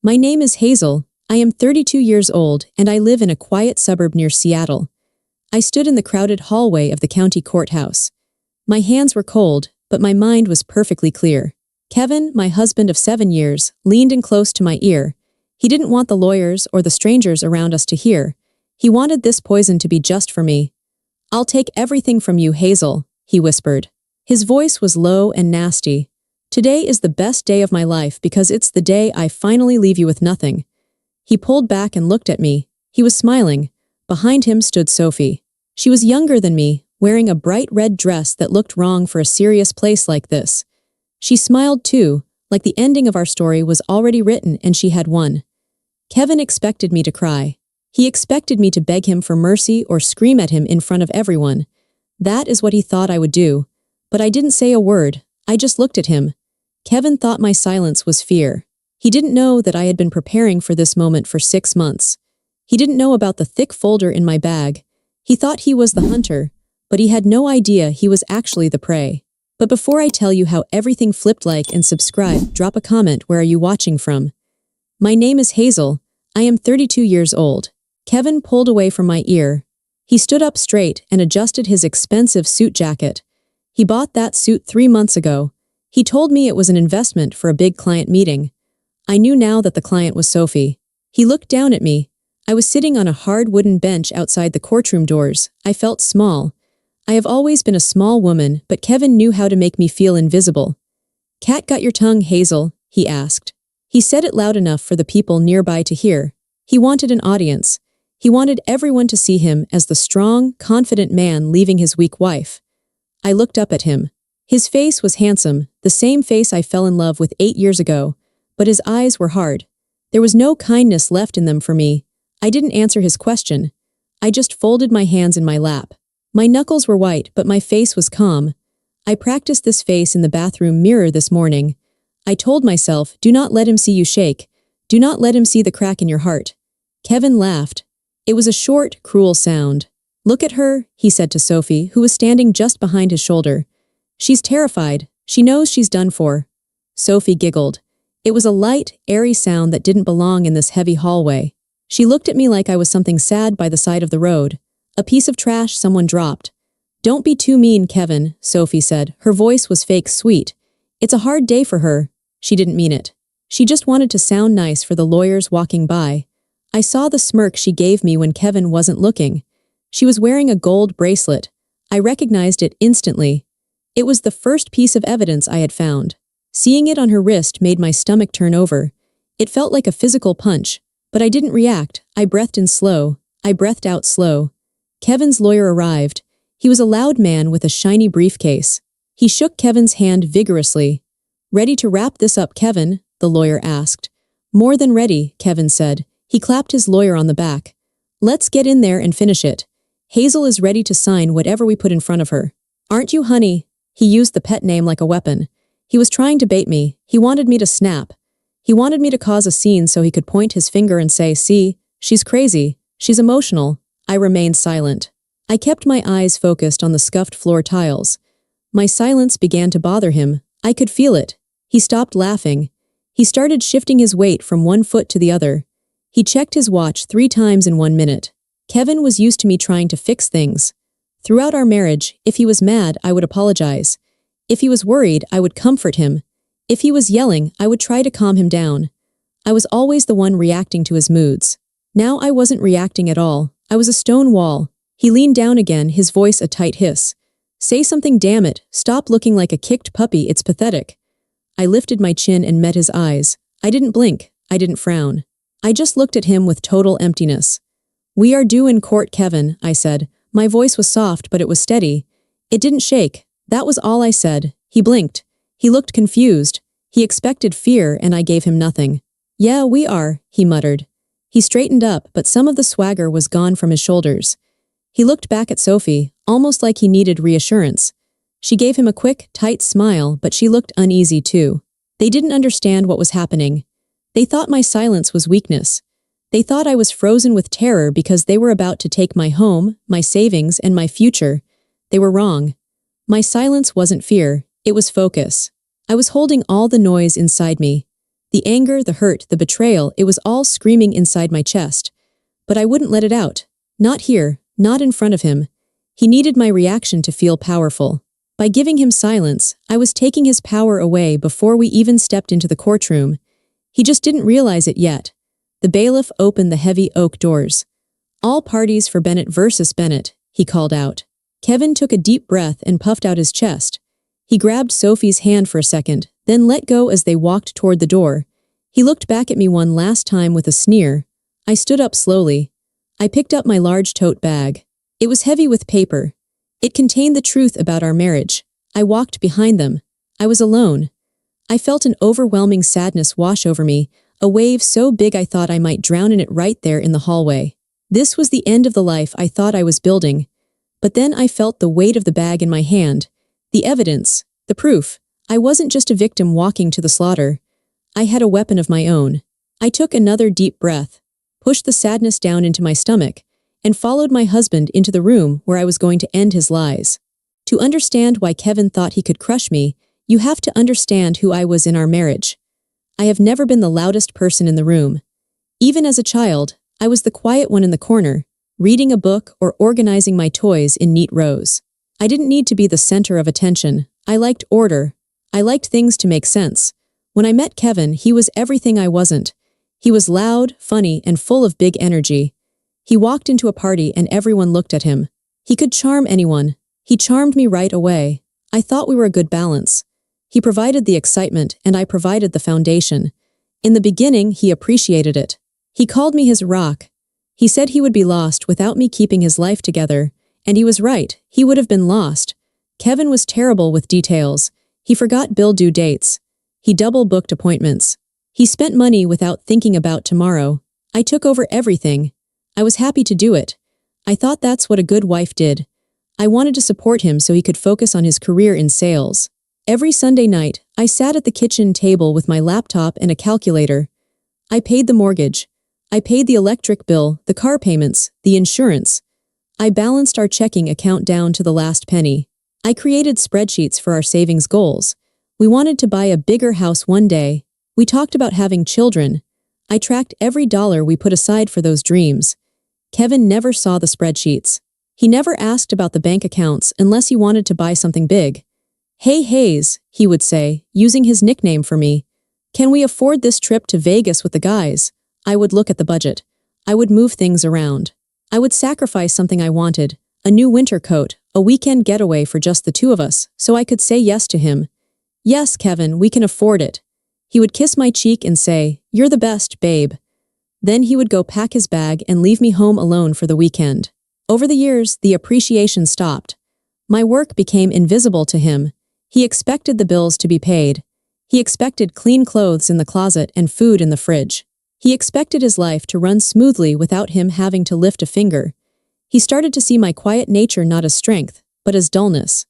My name is Hazel. I am 32 years old and I live in a quiet suburb near Seattle. I stood in the crowded hallway of the county courthouse. My hands were cold, but my mind was perfectly clear. Kevin, my husband of 7 years, leaned in close to my ear. He didn't want the lawyers or the strangers around us to hear. He wanted this poison to be just for me. "I'll take everything from you, Hazel," he whispered. His voice was low and nasty. "Today is the best day of my life because it's the day I finally leave you with nothing." He pulled back and looked at me. He was smiling. Behind him stood Sophie. She was younger than me, wearing a bright red dress that looked wrong for a serious place like this. She smiled too, like the ending of our story was already written and she had won. Kevin expected me to cry. He expected me to beg him for mercy or scream at him in front of everyone. That is what he thought I would do. But I didn't say a word. I just looked at him. Kevin thought my silence was fear. He didn't know that I had been preparing for this moment for 6 months. He didn't know about the thick folder in my bag. He thought he was the hunter, but he had no idea he was actually the prey. But before I tell you how everything flipped, like and subscribe, drop a comment. Where are you watching from? My name is Hazel. I am 32 years old. Kevin pulled away from my ear. He stood up straight and adjusted his expensive suit jacket. He bought that suit 3 months ago. He told me it was an investment for a big client meeting. I knew now that the client was Sophie. He looked down at me. I was sitting on a hard wooden bench outside the courtroom doors. I felt small. I have always been a small woman, but Kevin knew how to make me feel invisible. "Cat got your tongue, Hazel?" he asked. He said it loud enough for the people nearby to hear. He wanted an audience. He wanted everyone to see him as the strong, confident man leaving his weak wife. I looked up at him. His face was handsome, the same face I fell in love with 8 years ago, but his eyes were hard. There was no kindness left in them for me. I didn't answer his question. I just folded my hands in my lap. My knuckles were white, but my face was calm. I practiced this face in the bathroom mirror this morning. I told myself, do not let him see you shake. Do not let him see the crack in your heart. Kevin laughed. It was a short, cruel sound. "Look at her," he said to Sophie, who was standing just behind his shoulder. "She's terrified. She knows she's done for." Sophie giggled. It was a light, airy sound that didn't belong in this heavy hallway. She looked at me like I was something sad by the side of the road. A piece of trash someone dropped. "Don't be too mean, Kevin," Sophie said. Her voice was fake sweet. "It's a hard day for her." She didn't mean it. She just wanted to sound nice for the lawyers walking by. I saw the smirk she gave me when Kevin wasn't looking. She was wearing a gold bracelet. I recognized it instantly. It was the first piece of evidence I had found. Seeing it on her wrist made my stomach turn over. It felt like a physical punch, but I didn't react. I breathed in slow. I breathed out slow. Kevin's lawyer arrived. He was a loud man with a shiny briefcase. He shook Kevin's hand vigorously. "Ready to wrap this up, Kevin?" the lawyer asked. "More than ready," Kevin said. He clapped his lawyer on the back. "Let's get in there and finish it. Hazel is ready to sign whatever we put in front of her. Aren't you, honey?" He used the pet name like a weapon. He was trying to bait me. He wanted me to snap. He wanted me to cause a scene so he could point his finger and say, "See, she's crazy. She's emotional." I remained silent. I kept my eyes focused on the scuffed floor tiles. My silence began to bother him. I could feel it. He stopped laughing. He started shifting his weight from one foot to the other. He checked his watch 3 times in 1 minute. Kevin was used to me trying to fix things. Throughout our marriage, if he was mad, I would apologize. If he was worried, I would comfort him. If he was yelling, I would try to calm him down. I was always the one reacting to his moods. Now I wasn't reacting at all. I was a stone wall. He leaned down again, his voice a tight hiss. "Say something, damn it. Stop looking like a kicked puppy, it's pathetic." I lifted my chin and met his eyes. I didn't blink. I didn't frown. I just looked at him with total emptiness. "We are due in court, Kevin," I said. My voice was soft, but it was steady. It didn't shake. That was all I said. He blinked. He looked confused. He expected fear, and I gave him nothing. "Yeah, we are," he muttered. He straightened up, but some of the swagger was gone from his shoulders. He looked back at Sophie, almost like he needed reassurance. She gave him a quick, tight smile, but she looked uneasy too. They didn't understand what was happening. They thought my silence was weakness. They thought I was frozen with terror because they were about to take my home, my savings, and my future. They were wrong. My silence wasn't fear, it was focus. I was holding all the noise inside me. The anger, the hurt, the betrayal, it was all screaming inside my chest. But I wouldn't let it out. Not here, not in front of him. He needed my reaction to feel powerful. By giving him silence, I was taking his power away before we even stepped into the courtroom. He just didn't realize it yet. The bailiff opened the heavy oak doors. "All parties for Bennett versus Bennett," he called out. Kevin took a deep breath and puffed out his chest. He grabbed Sophie's hand for a second, then let go as they walked toward the door. He looked back at me one last time with a sneer. I stood up slowly. I picked up my large tote bag. It was heavy with paper. It contained the truth about our marriage. I walked behind them. I was alone. I felt an overwhelming sadness wash over me, a wave so big I thought I might drown in it right there in the hallway. This was the end of the life I thought I was building. But then I felt the weight of the bag in my hand. The evidence, the proof. I wasn't just a victim walking to the slaughter. I had a weapon of my own. I took another deep breath, pushed the sadness down into my stomach, and followed my husband into the room where I was going to end his lies. To understand why Kevin thought he could crush me, you have to understand who I was in our marriage. I have never been the loudest person in the room. Even as a child, I was the quiet one in the corner, reading a book or organizing my toys in neat rows. I didn't need to be the center of attention. I liked order. I liked things to make sense. When I met Kevin, he was everything I wasn't. He was loud, funny, and full of big energy. He walked into a party and everyone looked at him. He could charm anyone. He charmed me right away. I thought we were a good balance. He provided the excitement and I provided the foundation. In the beginning, he appreciated it. He called me his rock. He said he would be lost without me keeping his life together. And he was right, he would have been lost. Kevin was terrible with details. He forgot bill due dates. He double-booked appointments. He spent money without thinking about tomorrow. I took over everything. I was happy to do it. I thought that's what a good wife did. I wanted to support him so he could focus on his career in sales. Every Sunday night, I sat at the kitchen table with my laptop and a calculator. I paid the mortgage. I paid the electric bill, the car payments, the insurance. I balanced our checking account down to the last penny. I created spreadsheets for our savings goals. We wanted to buy a bigger house one day. We talked about having children. I tracked every dollar we put aside for those dreams. Kevin never saw the spreadsheets. He never asked about the bank accounts unless he wanted to buy something big. "Hey Hayes," he would say, using his nickname for me. "Can we afford this trip to Vegas with the guys?" I would look at the budget. I would move things around. I would sacrifice something I wanted, a new winter coat, a weekend getaway for just the two of us, so I could say yes to him. "Yes, Kevin, we can afford it." He would kiss my cheek and say, "You're the best, babe." Then he would go pack his bag and leave me home alone for the weekend. Over the years, the appreciation stopped. My work became invisible to him. He expected the bills to be paid. He expected clean clothes in the closet and food in the fridge. He expected his life to run smoothly without him having to lift a finger. He started to see my quiet nature not as strength, but as dullness.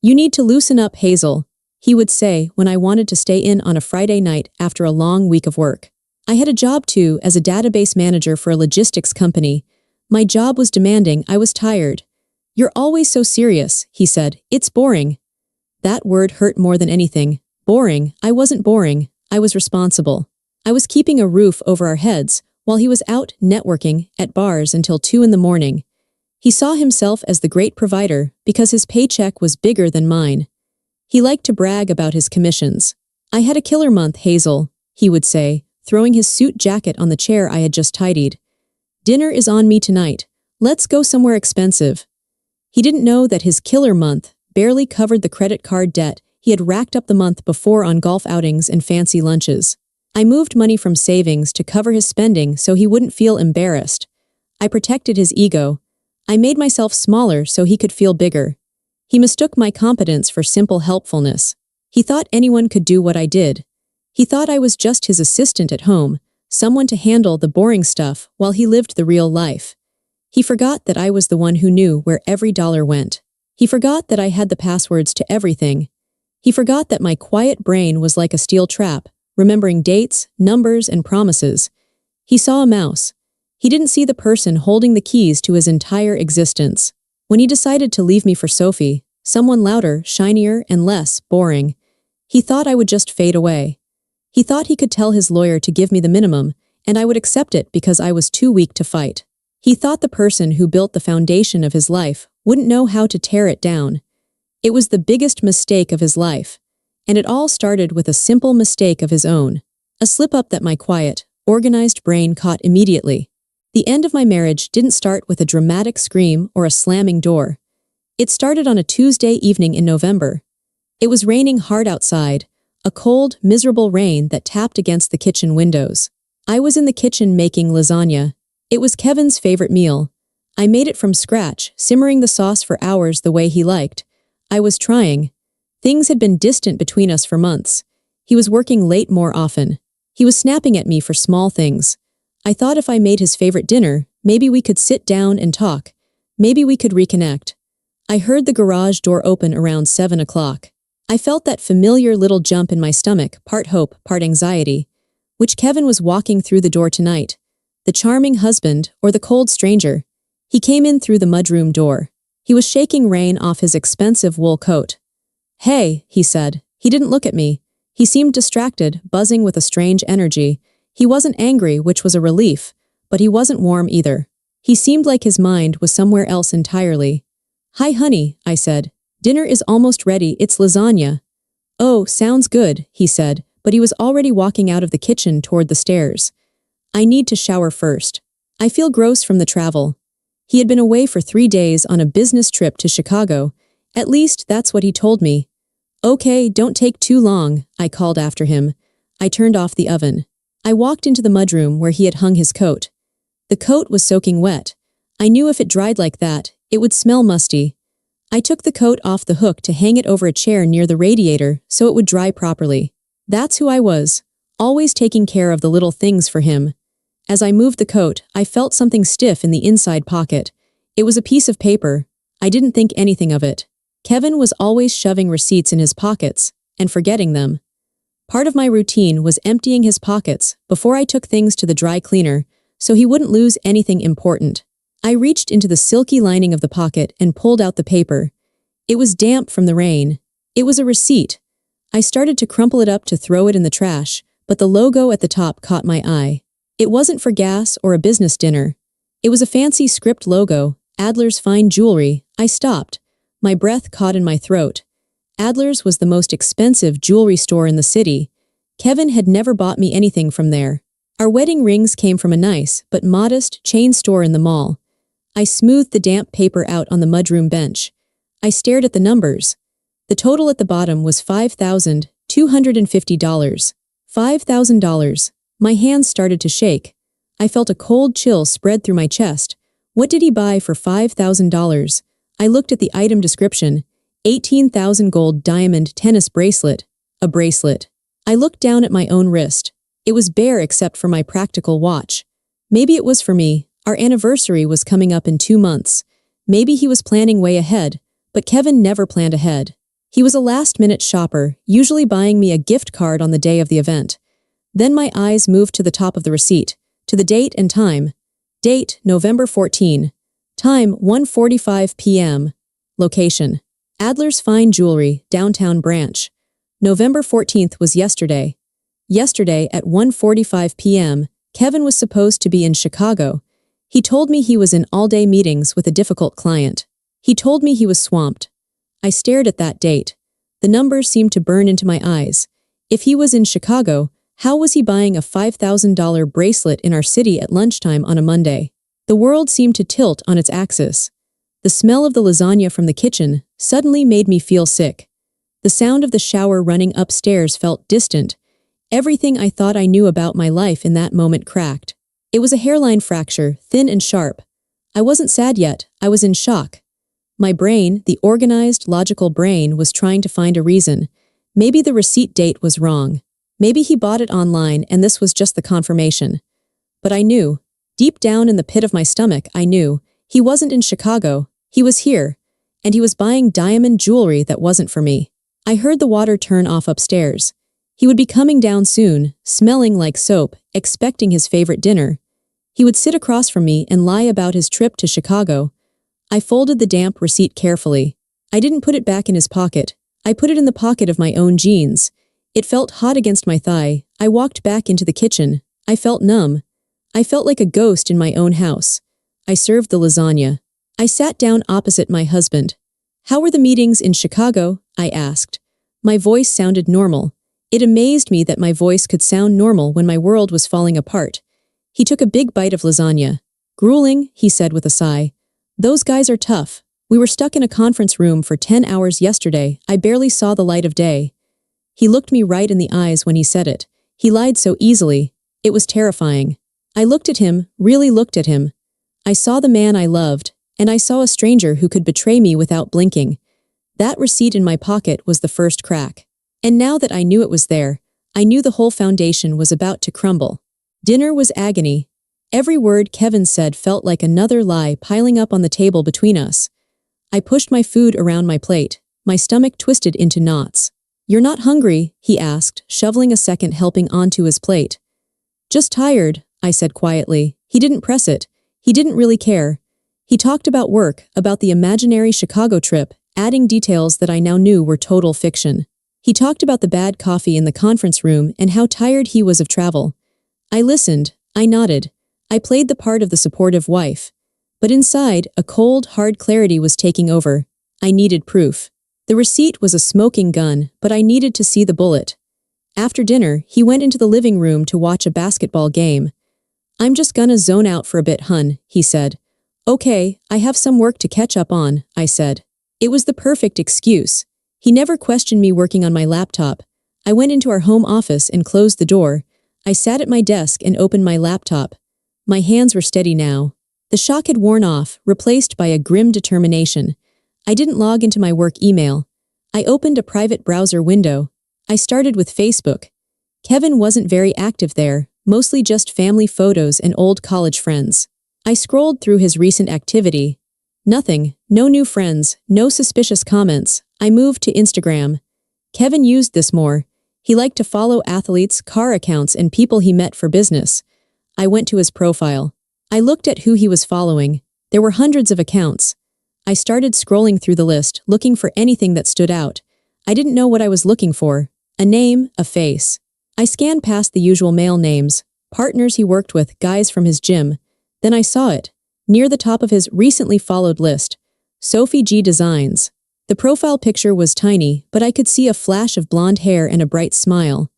"You need to loosen up, Hazel," he would say when I wanted to stay in on a Friday night after a long week of work. I had a job too as a database manager for a logistics company. My job was demanding, I was tired. "You're always so serious," he said. "It's boring." That word hurt more than anything. Boring. I wasn't boring. I was responsible. I was keeping a roof over our heads while he was out networking at bars until 2 in the morning. He saw himself as the great provider because his paycheck was bigger than mine. He liked to brag about his commissions. "I had a killer month, Hazel," he would say, throwing his suit jacket on the chair I had just tidied. "Dinner is on me tonight. Let's go somewhere expensive." He didn't know that his killer month barely covered the credit card debt he had racked up the month before on golf outings and fancy lunches. I moved money from savings to cover his spending so he wouldn't feel embarrassed. I protected his ego. I made myself smaller so he could feel bigger. He mistook my competence for simple helpfulness. He thought anyone could do what I did. He thought I was just his assistant at home, someone to handle the boring stuff while he lived the real life. He forgot that I was the one who knew where every dollar went. He forgot that I had the passwords to everything. He forgot that my quiet brain was like a steel trap, remembering dates, numbers, and promises. He saw a mouse. He didn't see the person holding the keys to his entire existence. When he decided to leave me for Sophie, someone louder, shinier, and less boring, he thought I would just fade away. He thought he could tell his lawyer to give me the minimum, and I would accept it because I was too weak to fight. He thought the person who built the foundation of his life wouldn't know how to tear it down. It was the biggest mistake of his life, and it all started with a simple mistake of his own. A slip-up that my quiet, organized brain caught immediately. The end of my marriage didn't start with a dramatic scream or a slamming door. It started on a Tuesday evening in November. It was raining hard outside, a cold, miserable rain that tapped against the kitchen windows. I was in the kitchen making lasagna. It was Kevin's favorite meal. I made it from scratch, simmering the sauce for hours the way he liked. I was trying. Things had been distant between us for months. He was working late more often. He was snapping at me for small things. I thought if I made his favorite dinner, maybe we could sit down and talk. Maybe we could reconnect. I heard the garage door open around 7 o'clock. I felt that familiar little jump in my stomach, part hope, part anxiety. Which Kevin was walking through the door tonight? The charming husband or the cold stranger? He came in through the mudroom door. He was shaking rain off his expensive wool coat. "Hey," he said. He didn't look at me. He seemed distracted, buzzing with a strange energy. He wasn't angry, which was a relief, but he wasn't warm either. He seemed like his mind was somewhere else entirely. "Hi, honey," I said. "Dinner is almost ready, it's lasagna." "Oh, sounds good," he said, but he was already walking out of the kitchen toward the stairs. "I need to shower first. I feel gross from the travel." He had been away for 3 days on a business trip to Chicago. At least, that's what he told me. "Okay, don't take too long," I called after him. I turned off the oven. I walked into the mudroom where he had hung his coat. The coat was soaking wet. I knew if it dried like that, it would smell musty. I took the coat off the hook to hang it over a chair near the radiator so it would dry properly. That's who I was, always taking care of the little things for him. As I moved the coat, I felt something stiff in the inside pocket. It was a piece of paper. I didn't think anything of it. Kevin was always shoving receipts in his pockets and forgetting them. Part of my routine was emptying his pockets before I took things to the dry cleaner so he wouldn't lose anything important. I reached into the silky lining of the pocket and pulled out the paper. It was damp from the rain. It was a receipt. I started to crumple it up to throw it in the trash, but the logo at the top caught my eye. It wasn't for gas or a business dinner. It was a fancy script logo, Adler's Fine Jewelry. I stopped. My breath caught in my throat. Adler's was the most expensive jewelry store in the city. Kevin had never bought me anything from there. Our wedding rings came from a nice, but modest, chain store in the mall. I smoothed the damp paper out on the mudroom bench. I stared at the numbers. The total at the bottom was $5,250. $5,000. My hands started to shake. I felt a cold chill spread through my chest. What did he buy for $5,000? I looked at the item description. 18,000 gold diamond tennis bracelet. A bracelet. I looked down at my own wrist. It was bare except for my practical watch. Maybe it was for me. Our anniversary was coming up in 2 months. Maybe he was planning way ahead, but Kevin never planned ahead. He was a last-minute shopper, usually buying me a gift card on the day of the event. Then my eyes moved to the top of the receipt, to the date and time. Date, November 14. Time, 1:45 p.m. Location, Adler's Fine Jewelry, downtown branch. November 14th was yesterday. Yesterday at 1:45 p.m., Kevin was supposed to be in Chicago. He told me he was in all-day meetings with a difficult client. He told me he was swamped. I stared at that date. The numbers seemed to burn into my eyes. If he was in Chicago, how was he buying a $5,000 bracelet in our city at lunchtime on a Monday? The world seemed to tilt on its axis. The smell of the lasagna from the kitchen suddenly made me feel sick. The sound of the shower running upstairs felt distant. Everything I thought I knew about my life in that moment cracked. It was a hairline fracture, thin and sharp. I wasn't sad yet, I was in shock. My brain, the organized, logical brain, was trying to find a reason. Maybe the receipt date was wrong. Maybe he bought it online and this was just the confirmation. But I knew, deep down in the pit of my stomach, I knew, he wasn't in Chicago, he was here, and he was buying diamond jewelry that wasn't for me. I heard the water turn off upstairs. He would be coming down soon, smelling like soap, expecting his favorite dinner. He would sit across from me and lie about his trip to Chicago. I folded the damp receipt carefully. I didn't put it back in his pocket. I put it in the pocket of my own jeans. It felt hot against my thigh. I walked back into the kitchen. I felt numb. I felt like a ghost in my own house. I served the lasagna. I sat down opposite my husband. "How were the meetings in Chicago?" I asked. My voice sounded normal. It amazed me that my voice could sound normal when my world was falling apart. He took a big bite of lasagna. "Grueling," he said with a sigh. "Those guys are tough. We were stuck in a conference room for 10 hours yesterday. I barely saw the light of day." He looked me right in the eyes when he said it. He lied so easily. It was terrifying. I looked at him, really looked at him. I saw the man I loved, and I saw a stranger who could betray me without blinking. That receipt in my pocket was the first crack. And now that I knew it was there, I knew the whole foundation was about to crumble. Dinner was agony. Every word Kevin said felt like another lie piling up on the table between us. I pushed my food around my plate, my stomach twisted into knots. "You're not hungry?" he asked, shoveling a second helping onto his plate. "Just tired," I said quietly. He didn't press it. He didn't really care. He talked about work, about the imaginary Chicago trip, adding details that I now knew were total fiction. He talked about the bad coffee in the conference room and how tired he was of travel. I listened. I nodded. I played the part of the supportive wife. But inside, a cold, hard clarity was taking over. I needed proof. The receipt was a smoking gun, but I needed to see the bullet. After dinner, he went into the living room to watch a basketball game. "I'm just gonna zone out for a bit, hun," he said. "Okay, I have some work to catch up on," I said. It was the perfect excuse. He never questioned me working on my laptop. I went into our home office and closed the door. I sat at my desk and opened my laptop. My hands were steady now. The shock had worn off, replaced by a grim determination. I didn't log into my work email. I opened a private browser window. I started with Facebook. Kevin wasn't very active there, mostly just family photos and old college friends. I scrolled through his recent activity. Nothing, no new friends, no suspicious comments. I moved to Instagram. Kevin used this more. He liked to follow athletes, car accounts, and people he met for business. I went to his profile. I looked at who he was following. There were hundreds of accounts. I started scrolling through the list, looking for anything that stood out. I didn't know what I was looking for. A name, a face. I scanned past the usual male names, partners he worked with, guys from his gym. Then I saw it, near the top of his recently followed list. Sophie G Designs. The profile picture was tiny, but I could see a flash of blonde hair and a bright smile.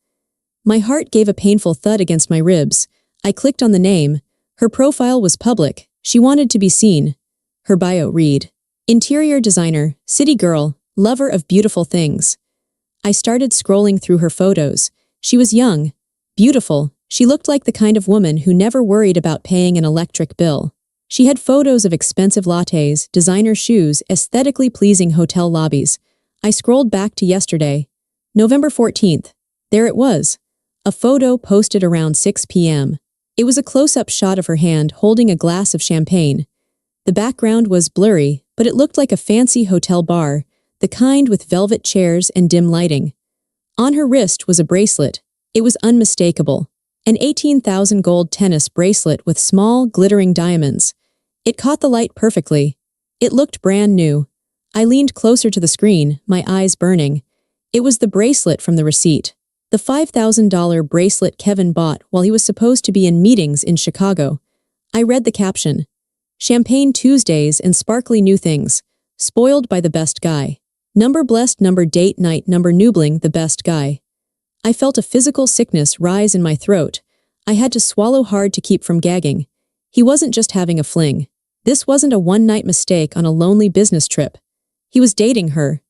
My heart gave a painful thud against my ribs. I clicked on the name. Her profile was public. She wanted to be seen. Her bio read: interior designer, city girl, lover of beautiful things. I started scrolling through her photos. She was young, beautiful. She looked like the kind of woman who never worried about paying an electric bill. She had photos of expensive lattes, designer shoes, aesthetically pleasing hotel lobbies. I scrolled back to yesterday, November 14th. There it was. A photo posted around 6 p.m. It was a close-up shot of her hand holding a glass of champagne. The background was blurry, but it looked like a fancy hotel bar, the kind with velvet chairs and dim lighting. On her wrist was a bracelet. It was unmistakable. An 18,000 gold tennis bracelet with small, glittering diamonds. It caught the light perfectly. It looked brand new. I leaned closer to the screen, my eyes burning. It was the bracelet from the receipt. The $5,000 bracelet Kevin bought while he was supposed to be in meetings in Chicago. I read the caption. Champagne Tuesdays and sparkly new things. Spoiled by the best guy. Number blessed, number date night, number noobling the best guy. I felt a physical sickness rise in my throat. I had to swallow hard to keep from gagging. He wasn't just having a fling. This wasn't a one-night mistake on a lonely business trip. He was dating her.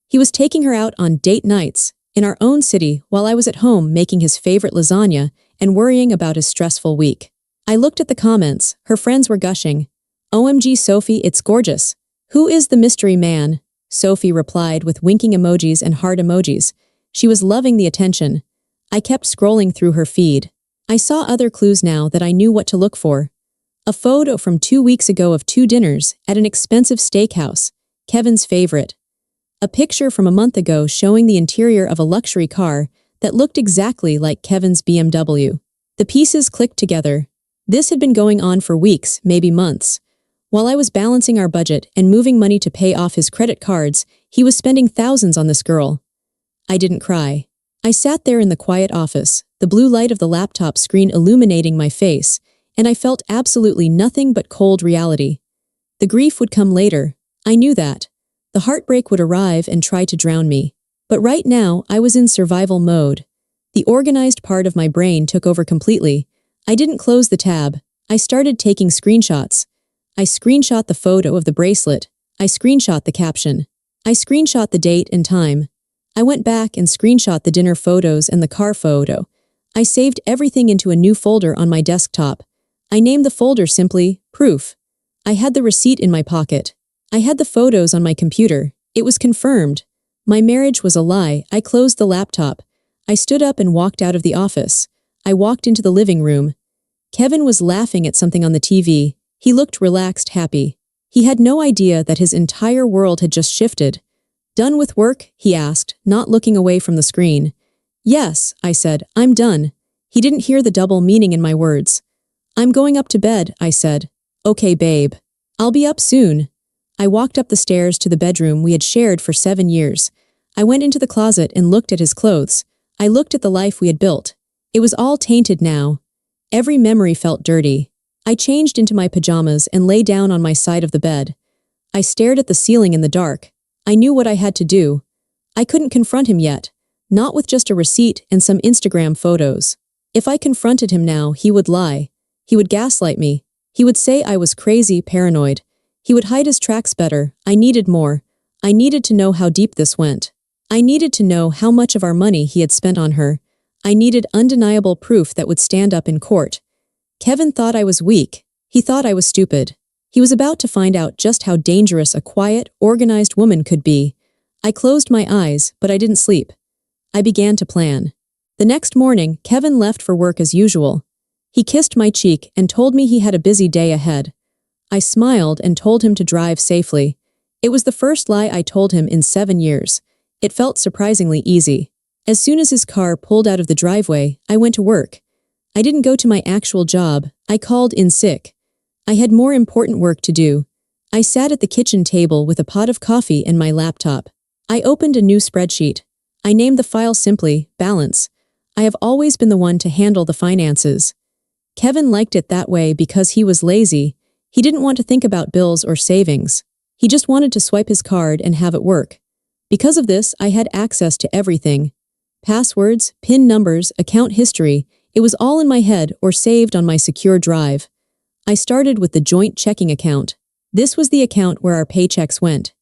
He was taking her out on date nights, in our own city, while I was at home making his favorite lasagna and worrying about his stressful week. I looked at the comments. Her friends were gushing. OMG Sophie, it's gorgeous. Who is the mystery man? Sophie replied with winking emojis and heart emojis. She was loving the attention. I kept scrolling through her feed. I saw other clues now that I knew what to look for. A photo from 2 weeks ago of 2 dinners at an expensive steakhouse, Kevin's favorite. A picture from a month ago showing the interior of a luxury car that looked exactly like Kevin's BMW. The pieces clicked together. This had been going on for weeks, maybe months. While I was balancing our budget and moving money to pay off his credit cards, he was spending thousands on this girl. I didn't cry. I sat there in the quiet office, the blue light of the laptop screen illuminating my face, and I felt absolutely nothing but cold reality. The grief would come later. I knew that. The heartbreak would arrive and try to drown me. But right now, I was in survival mode. The organized part of my brain took over completely. I didn't close the tab. I started taking screenshots. I screenshot the photo of the bracelet. I screenshot the caption. I screenshot the date and time. I went back and screenshot the dinner photos and the car photo. I saved everything into a new folder on my desktop. I named the folder simply, Proof. I had the receipt in my pocket. I had the photos on my computer. It was confirmed. My marriage was a lie. I closed the laptop. I stood up and walked out of the office. I walked into the living room. Kevin was laughing at something on the TV. He looked relaxed, happy. He had no idea that his entire world had just shifted. "Done with work?" he asked, not looking away from the screen. "Yes," I said, "I'm done." He didn't hear the double meaning in my words. "I'm going up to bed," I said. "Okay, babe. I'll be up soon." I walked up the stairs to the bedroom we had shared for 7 years. I went into the closet and looked at his clothes. I looked at the life we had built. It was all tainted now. Every memory felt dirty. I changed into my pajamas and lay down on my side of the bed. I stared at the ceiling in the dark. I knew what I had to do. I couldn't confront him yet, not with just a receipt and some Instagram photos. If I confronted him now, he would lie. He would gaslight me. He would say I was crazy, paranoid. He would hide his tracks better. I needed more. I needed to know how deep this went. I needed to know how much of our money he had spent on her. I needed undeniable proof that would stand up in court. Kevin thought I was weak. He thought I was stupid. He was about to find out just how dangerous a quiet, organized woman could be. I closed my eyes, but I didn't sleep. I began to plan. The next morning, Kevin left for work as usual. He kissed my cheek and told me he had a busy day ahead. I smiled and told him to drive safely. It was the first lie I told him in 7 years. It felt surprisingly easy. As soon as his car pulled out of the driveway, I went to work. I didn't go to my actual job. I called in sick. I had more important work to do. I sat at the kitchen table with a pot of coffee and my laptop. I opened a new spreadsheet. I named the file simply, Balance. I have always been the one to handle the finances. Kevin liked it that way because he was lazy. He didn't want to think about bills or savings. He just wanted to swipe his card and have it work. Because of this, I had access to everything. Passwords, PIN numbers, account history, it was all in my head or saved on my secure drive. I started with the joint checking account. This was the account where our paychecks went.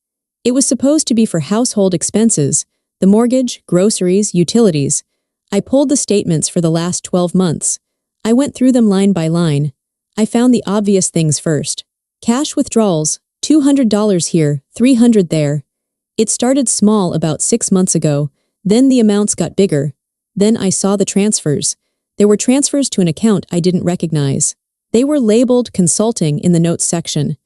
It was supposed to be for household expenses, the mortgage, groceries, utilities. I pulled the statements for the last 12 months. I went through them line by line. I found the obvious things first. Cash withdrawals, $200 here, $300 there. It started small about 6 months ago. Then the amounts got bigger. Then I saw the transfers. There were transfers to an account I didn't recognize. They were labeled consulting in the notes section.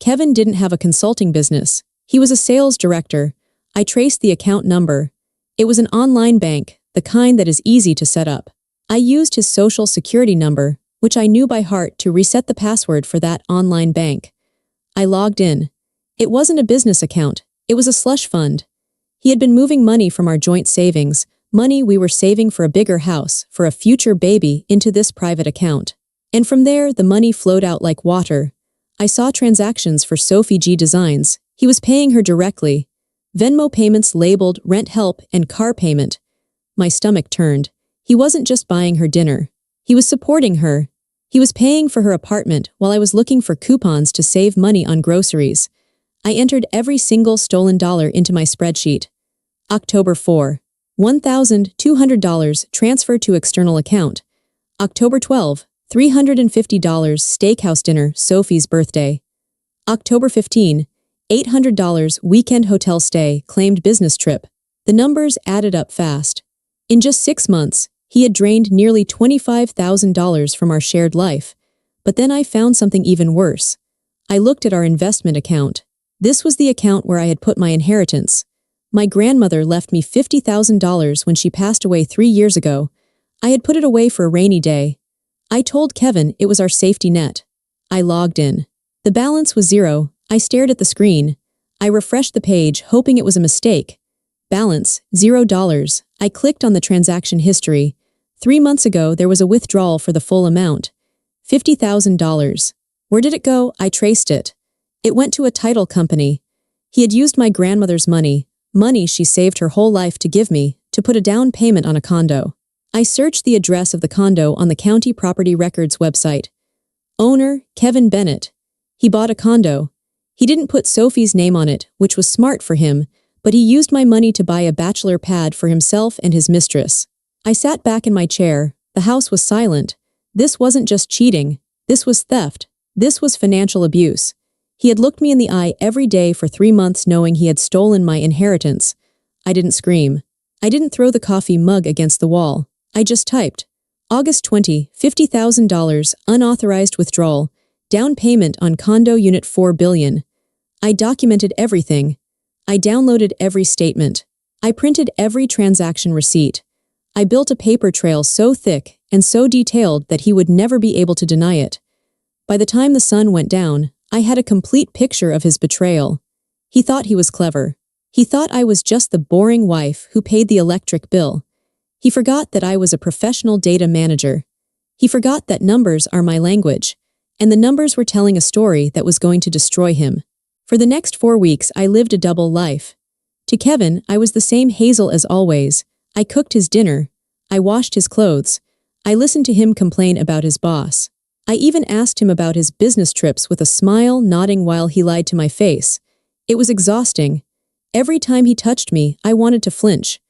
Kevin didn't have a consulting business. He was a sales director. I traced the account number. It was an online bank, the kind that is easy to set up. I used his social security number, which I knew by heart, to reset the password for that online bank. I logged in. It wasn't a business account. It was a slush fund. He had been moving money from our joint savings, money we were saving for a bigger house, for a future baby, into this private account. And from there, the money flowed out like water. I saw transactions for Sophie G Designs. He was paying her directly. Venmo payments labeled rent help and car payment. My stomach turned. He wasn't just buying her dinner. He was supporting her. He was paying for her apartment while I was looking for coupons to save money on groceries. I entered every single stolen dollar into my spreadsheet. October 4. $1,200 transferred to external account. October 12. $350 steakhouse dinner, Sophie's birthday. October 15. $800 weekend hotel stay, claimed business trip. The numbers added up fast. In just 6 months, he had drained nearly $25,000 from our shared life. But then I found something even worse. I looked at our investment account. This was the account where I had put my inheritance. My grandmother left me $50,000 when she passed away 3 years ago. I had put it away for a rainy day. I told Kevin it was our safety net. I logged in. The balance was 0. I stared at the screen. I refreshed the page, hoping it was a mistake. Balance, $0. I clicked on the transaction history. 3 months ago, there was a withdrawal for the full amount. $50,000. Where did it go? I traced it. It went to a title company. He had used my grandmother's money she saved her whole life to give me, to put a down payment on a condo. I searched the address of the condo on the county property records website. Owner, Kevin Bennett. He bought a condo. He didn't put Sophie's name on it, which was smart for him, but he used my money to buy a bachelor pad for himself and his mistress. I sat back in my chair. The house was silent. This wasn't just cheating. This was theft. This was financial abuse. He had looked me in the eye every day for 3 months knowing he had stolen my inheritance. I didn't scream. I didn't throw the coffee mug against the wall. I just typed. August 20, $50,000, unauthorized withdrawal, down payment on condo unit $4 billion. I documented everything. I downloaded every statement. I printed every transaction receipt. I built a paper trail so thick and so detailed that he would never be able to deny it. By the time the sun went down, I had a complete picture of his betrayal. He thought he was clever. He thought I was just the boring wife who paid the electric bill. He forgot that I was a professional data manager. He forgot that numbers are my language, and the numbers were telling a story that was going to destroy him. For the next 4 weeks, I lived a double life. To Kevin, I was the same Hazel as always. I cooked his dinner. I washed his clothes. I listened to him complain about his boss. I even asked him about his business trips with a smile, nodding while he lied to my face. It was exhausting. Every time he touched me, I wanted to flinch.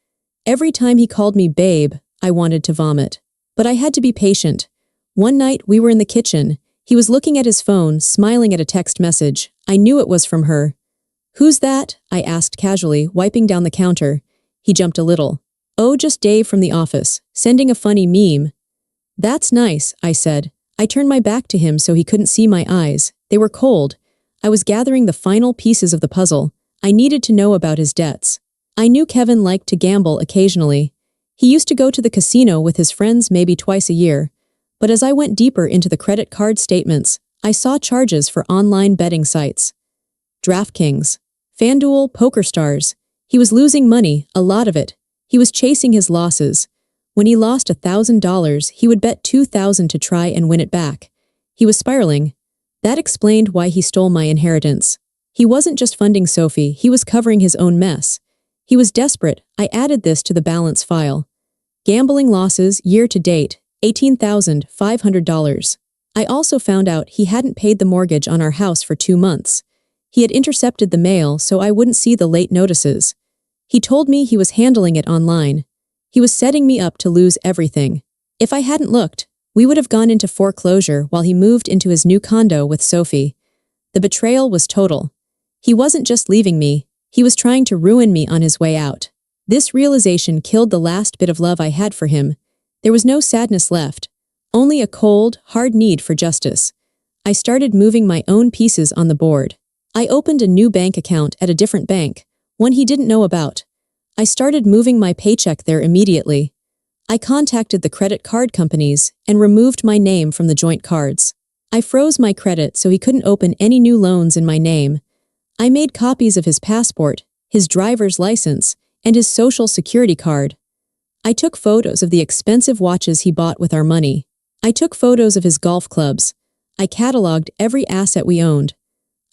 Every time he called me babe, I wanted to vomit. But I had to be patient. One night, we were in the kitchen. He was looking at his phone, smiling at a text message. I knew it was from her. "Who's that?" I asked casually, wiping down the counter. He jumped a little. "Oh, just Dave from the office, sending a funny meme." "That's nice," I said. I turned my back to him so he couldn't see my eyes. They were cold. I was gathering the final pieces of the puzzle. I needed to know about his debts. I knew Kevin liked to gamble occasionally. He used to go to the casino with his friends maybe twice a year. But as I went deeper into the credit card statements, I saw charges for online betting sites. DraftKings, FanDuel, PokerStars. He was losing money, a lot of it. He was chasing his losses. When he lost $1,000, he would bet $2,000 to try and win it back. He was spiraling. That explained why he stole my inheritance. He wasn't just funding Sophie, he was covering his own mess. He was desperate. I added this to the balance file. Gambling losses, year to date, $18,500. I also found out he hadn't paid the mortgage on our house for 2 months. He had intercepted the mail so I wouldn't see the late notices. He told me he was handling it online. He was setting me up to lose everything. If I hadn't looked, we would have gone into foreclosure while he moved into his new condo with Sophie. The betrayal was total. He wasn't just leaving me, he was trying to ruin me on his way out. This realization killed the last bit of love I had for him. There was no sadness left, only a cold, hard need for justice. I started moving my own pieces on the board. I opened a new bank account at a different bank, one he didn't know about. I started moving my paycheck there immediately. I contacted the credit card companies and removed my name from the joint cards. I froze my credit so he couldn't open any new loans in my name. I made copies of his passport, his driver's license, and his social security card. I took photos of the expensive watches he bought with our money. I took photos of his golf clubs. I cataloged every asset we owned.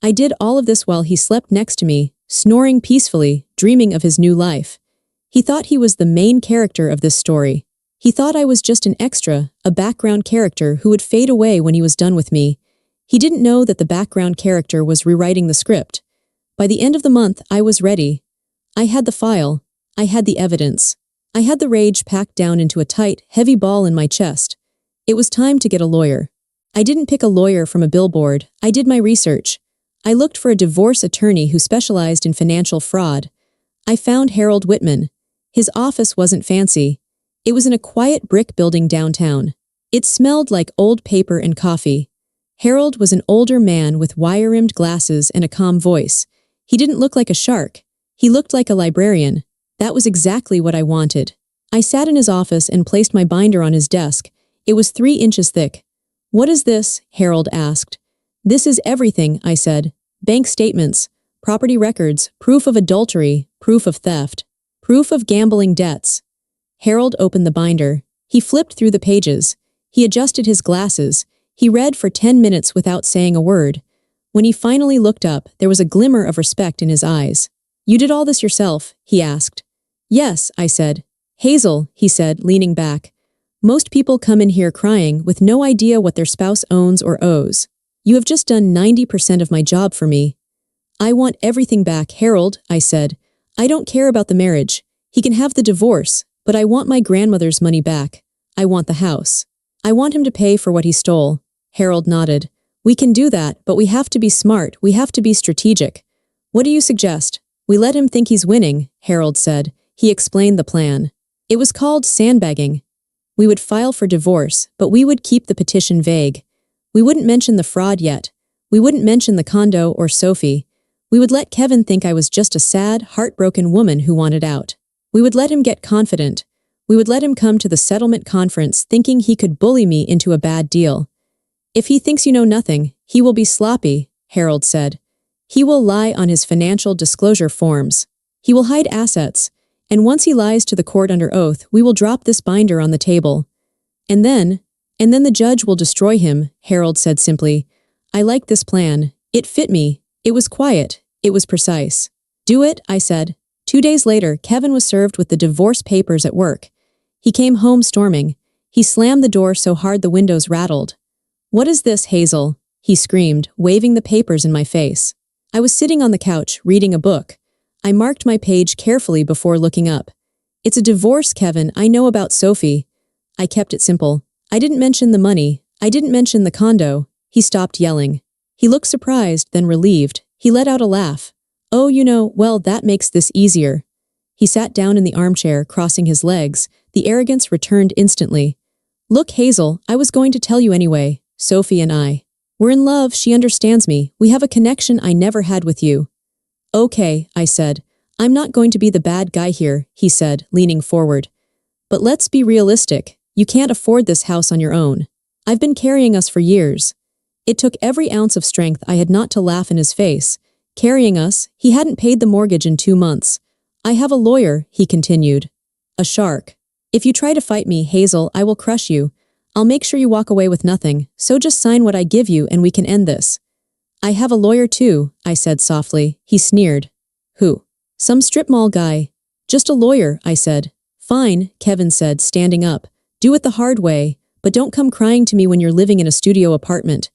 I did all of this while he slept next to me, snoring peacefully, dreaming of his new life. He thought he was the main character of this story. He thought I was just an extra, a background character who would fade away when he was done with me. He didn't know that the background character was rewriting the script. By the end of the month, I was ready. I had the file. I had the evidence. I had the rage packed down into a tight, heavy ball in my chest. It was time to get a lawyer. I didn't pick a lawyer from a billboard. I did my research. I looked for a divorce attorney who specialized in financial fraud. I found Harold Whitman. His office wasn't fancy. It was in a quiet brick building downtown. It smelled like old paper and coffee. Harold was an older man with wire-rimmed glasses and a calm voice. He didn't look like a shark. He looked like a librarian. That was exactly what I wanted. I sat in his office and placed my binder on his desk. It was 3 inches thick. "What is this?" Harold asked. "This is everything," I said. "Bank statements, property records, proof of adultery, proof of theft." Proof of gambling debts. Harold opened the binder. He flipped through the pages. He adjusted his glasses. He read for 10 minutes without saying a word. When he finally looked up, there was a glimmer of respect in his eyes. "You did all this yourself?" he asked. "Yes," I said. "Hazel," he said, leaning back. "Most people come in here crying with no idea what their spouse owns or owes. You have just done 90% of my job for me." "I want everything back, Harold," I said. "I don't care about the marriage. He can have the divorce, but I want my grandmother's money back. I want the house. I want him to pay for what he stole." Harold nodded. "We can do that, but we have to be smart. We have to be strategic." "What do you suggest?" "We let him think he's winning," Harold said. He explained the plan. It was called sandbagging. We would file for divorce, but we would keep the petition vague. We wouldn't mention the fraud yet. We wouldn't mention the condo or Sophie. We would let Kevin think I was just a sad, heartbroken woman who wanted out. We would let him get confident. We would let him come to the settlement conference thinking he could bully me into a bad deal. "If he thinks you know nothing, he will be sloppy," Harold said. "He will lie on his financial disclosure forms. He will hide assets. And once he lies to the court under oath, we will drop this binder on the table. And then the judge will destroy him," Harold said simply. I liked this plan. It fit me. It was quiet. It was precise. "Do it," I said. 2 days later, Kevin was served with the divorce papers at work. He came home storming. He slammed the door so hard the windows rattled. "What is this, Hazel?" he screamed, waving the papers in my face. I was sitting on the couch, reading a book. I marked my page carefully before looking up. "It's a divorce, Kevin. I know about Sophie." I kept it simple. I didn't mention the money. I didn't mention the condo. He stopped yelling. He looked surprised, then relieved. He let out a laugh. "Oh, well, that makes this easier." He sat down in the armchair, crossing his legs. The arrogance returned instantly. "Look, Hazel, I was going to tell you anyway. Sophie and I. We're in love. She understands me. We have a connection I never had with you." "Okay," I said. "I'm not going to be the bad guy here," he said, leaning forward. "But let's be realistic. You can't afford this house on your own. I've been carrying us for years." It took every ounce of strength I had not to laugh in his face. "Carrying us? He hadn't paid the mortgage in 2 months. I have a lawyer," he continued. "A shark. If you try to fight me, Hazel, I will crush you. I'll make sure you walk away with nothing, so just sign what I give you and we can end this." "I have a lawyer too," I said softly. He sneered. "Who?" "Some strip mall guy." "Just a lawyer," I said. "Fine," Kevin said, standing up. "Do it the hard way, but don't come crying to me when you're living in a studio apartment."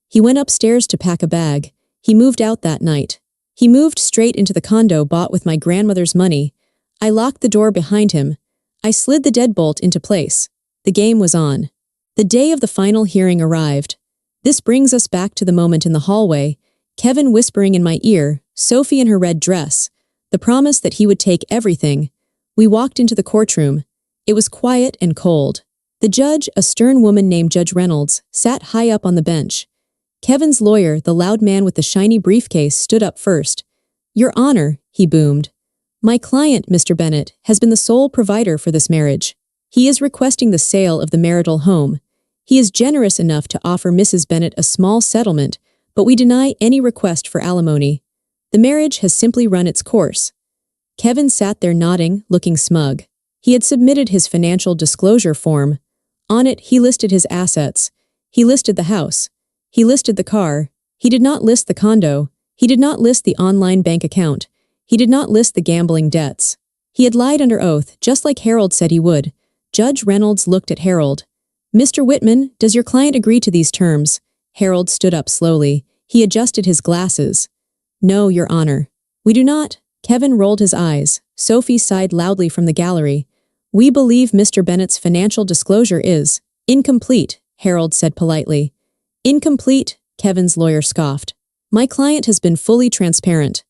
He went upstairs to pack a bag. He moved out that night. He moved straight into the condo bought with my grandmother's money. I locked the door behind him. I slid the deadbolt into place. The game was on. The day of the final hearing arrived. This brings us back to the moment in the hallway, Kevin whispering in my ear, Sophie in her red dress, the promise that he would take everything. We walked into the courtroom. It was quiet and cold. The judge, a stern woman named Judge Reynolds, sat high up on the bench. Kevin's lawyer, the loud man with the shiny briefcase, stood up first. "Your Honor," he boomed. "My client, Mr. Bennett, has been the sole provider for this marriage. He is requesting the sale of the marital home. He is generous enough to offer Mrs. Bennett a small settlement, but we deny any request for alimony. The marriage has simply run its course." Kevin sat there nodding, looking smug. He had submitted his financial disclosure form. On it, he listed his assets. He listed the house. He listed the car. He did not list the condo. He did not list the online bank account. He did not list the gambling debts. He had lied under oath, just like Harold said he would. Judge Reynolds looked at Harold. "Mr. Whitman, does your client agree to these terms?" Harold stood up slowly. He adjusted his glasses. "No, Your Honor." "We do not." Kevin rolled his eyes. Sophie sighed loudly from the gallery. "We believe Mr. Bennett's financial disclosure is incomplete," Harold said politely. "Incomplete?" Kevin's lawyer scoffed. "My client has been fully transparent."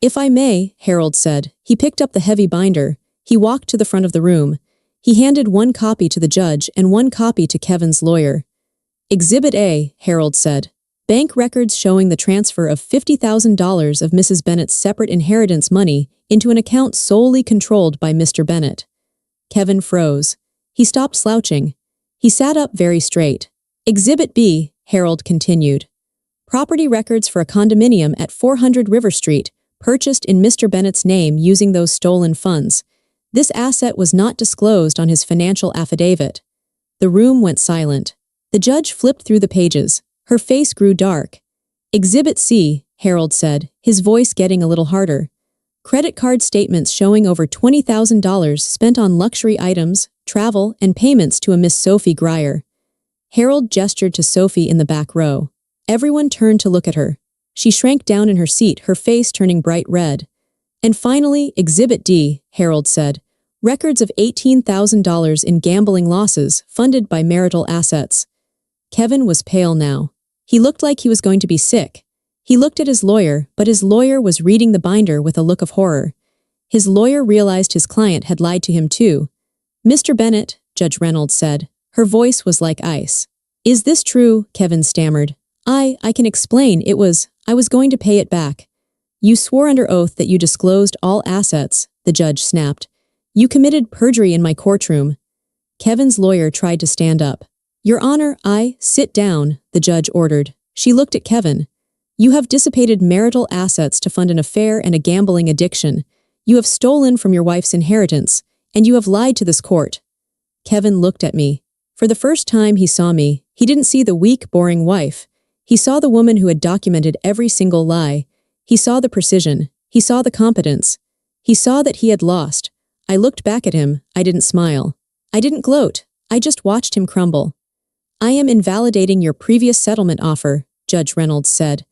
"If I may," Harold said. He picked up the heavy binder. He walked to the front of the room. He handed one copy to the judge and one copy to Kevin's lawyer. "Exhibit A," Harold said. "Bank records showing the transfer of $50,000 of Mrs. Bennett's separate inheritance money into an account solely controlled by Mr. Bennett." Kevin froze. He stopped slouching. He sat up very straight. "Exhibit B," Harold continued. "Property records for a condominium at 400 River Street, purchased in Mr. Bennett's name using those stolen funds. This asset was not disclosed on his financial affidavit. The room went silent. The judge flipped through the pages. Her face grew dark. Exhibit C, Harold said, his voice getting a little harder. Credit card statements showing over $20,000 spent on luxury items, travel, and payments to a Miss Sophie Grier. Harold gestured to Sophie in the back row. Everyone turned to look at her. She shrank down in her seat, her face turning bright red. And finally, Exhibit D, Harold said. Records of $18,000 in gambling losses funded by marital assets. Kevin was pale now. He looked like he was going to be sick. He looked at his lawyer, but his lawyer was reading the binder with a look of horror. His lawyer realized his client had lied to him too. Mr. Bennett, Judge Reynolds said. Her voice was like ice. Is this true? Kevin stammered. I can explain. I was going to pay it back. You swore under oath that you disclosed all assets, the judge snapped. You committed perjury in my courtroom. Kevin's lawyer tried to stand up. Your Honor, sit down, the judge ordered. She looked at Kevin. You have dissipated marital assets to fund an affair and a gambling addiction. You have stolen from your wife's inheritance, and you have lied to this court. Kevin looked at me. For the first time he saw me, he didn't see the weak, boring wife. He saw the woman who had documented every single lie. He saw the precision. He saw the competence. He saw that he had lost. I looked back at him. I didn't smile. I didn't gloat. I just watched him crumble. I am invalidating your previous settlement offer, Judge Reynolds said.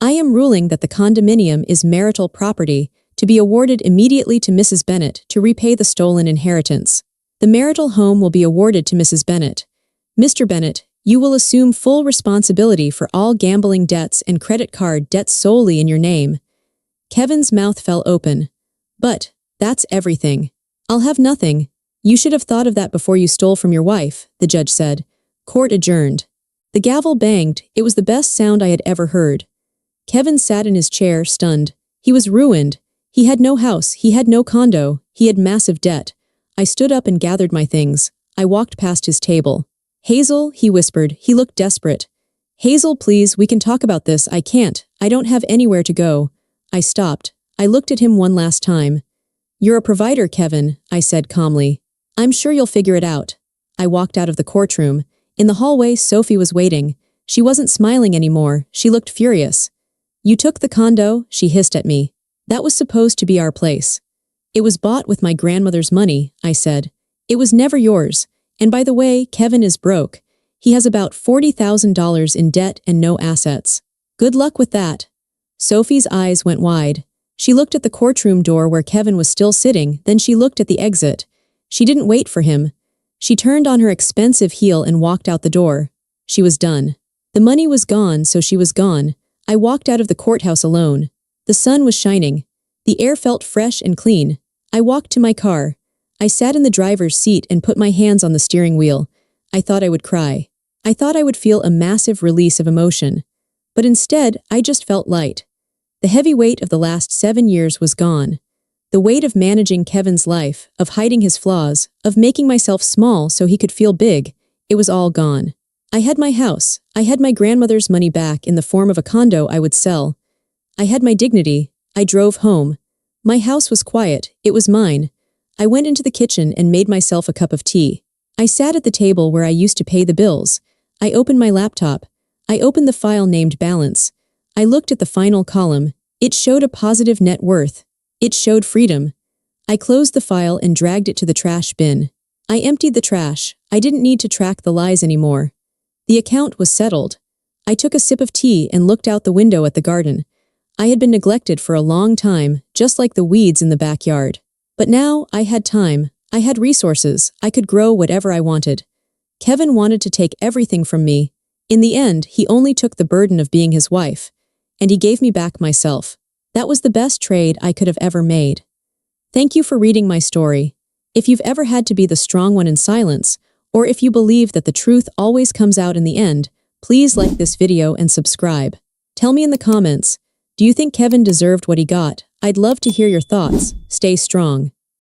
I am ruling that the condominium is marital property to be awarded immediately to Mrs. Bennett to repay the stolen inheritance. The marital home will be awarded to Mrs. Bennett. Mr. Bennett, you will assume full responsibility for all gambling debts and credit card debts solely in your name. Kevin's mouth fell open. But that's everything. I'll have nothing. You should have thought of that before you stole from your wife, the judge said. Court adjourned. The gavel banged. It was the best sound I had ever heard. Kevin sat in his chair, stunned. He was ruined. He had no house. He had no condo. He had massive debt. I stood up and gathered my things. I walked past his table. Hazel, he whispered. He looked desperate. Hazel, please, we can talk about this. I can't. I don't have anywhere to go. I stopped. I looked at him one last time. You're a provider, Kevin, I said calmly. I'm sure you'll figure it out. I walked out of the courtroom. In the hallway, Sophie was waiting. She wasn't smiling anymore. She looked furious. You took the condo, she hissed at me. That was supposed to be our place. It was bought with my grandmother's money, I said. It was never yours. And by the way, Kevin is broke. He has about $40,000 in debt and no assets. Good luck with that. Sophie's eyes went wide. She looked at the courtroom door where Kevin was still sitting, then she looked at the exit. She didn't wait for him. She turned on her expensive heel and walked out the door. She was done. The money was gone, so she was gone. I walked out of the courthouse alone. The sun was shining. The air felt fresh and clean. I walked to my car. I sat in the driver's seat and put my hands on the steering wheel. I thought I would cry. I thought I would feel a massive release of emotion. But instead, I just felt light. The heavy weight of the last 7 years was gone. The weight of managing Kevin's life, of hiding his flaws, of making myself small so he could feel big, it was all gone. I had my house. I had my grandmother's money back in the form of a condo I would sell. I had my dignity. I drove home. My house was quiet. It was mine. I went into the kitchen and made myself a cup of tea. I sat at the table where I used to pay the bills. I opened my laptop. I opened the file named Balance. I looked at the final column. It showed a positive net worth. It showed freedom. I closed the file and dragged it to the trash bin. I emptied the trash. I didn't need to track the lies anymore. The account was settled. I took a sip of tea and looked out the window at the garden. I had been neglected for a long time, just like the weeds in the backyard. But now I had time. I had resources. I could grow whatever I wanted. Kevin wanted to take everything from me. In the end, he only took the burden of being his wife. And he gave me back myself. That was the best trade I could have ever made. Thank you for reading my story. If you've ever had to be the strong one in silence, or if you believe that the truth always comes out in the end, please like this video and subscribe. Tell me in the comments, do you think Kevin deserved what he got? I'd love to hear your thoughts. Stay strong.